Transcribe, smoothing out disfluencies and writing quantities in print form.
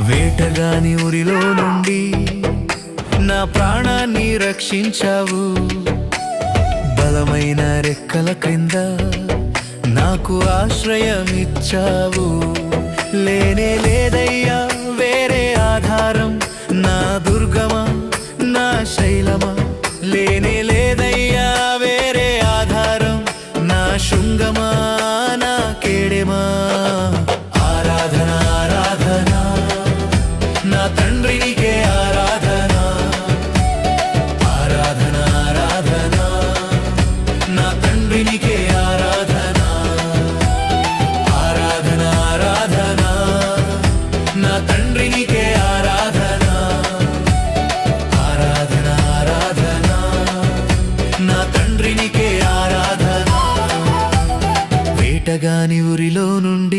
వేటగాని ఊరిలో నుండి నా ప్రాణాన్ని రక్షించావు. బలమైన రెక్కల క్రింద నాకు ఆశ్రయమిచ్చావు. లేనే లేదయ్యా వేరే ఆధారం, నా దుర్గమా నా శైలమా. లేనే లేదయ్యా వేరే ఆధారం, నా శృంగమా నా కేడెమా. ఆరాధన ఆరాధన నా తండ్రి నీకే ఆరాధన. ఆరాధన ఆరాధన నా తండ్రి నీకే ఆరాధన. ఆరాధన ఆరాధన నా తండ్రి నీకే ఆరాధన. ఆరాధన ఆరాధన నా తండ్రి నీకే ఆరాధన. వేటగాని ఊరిలో నుండి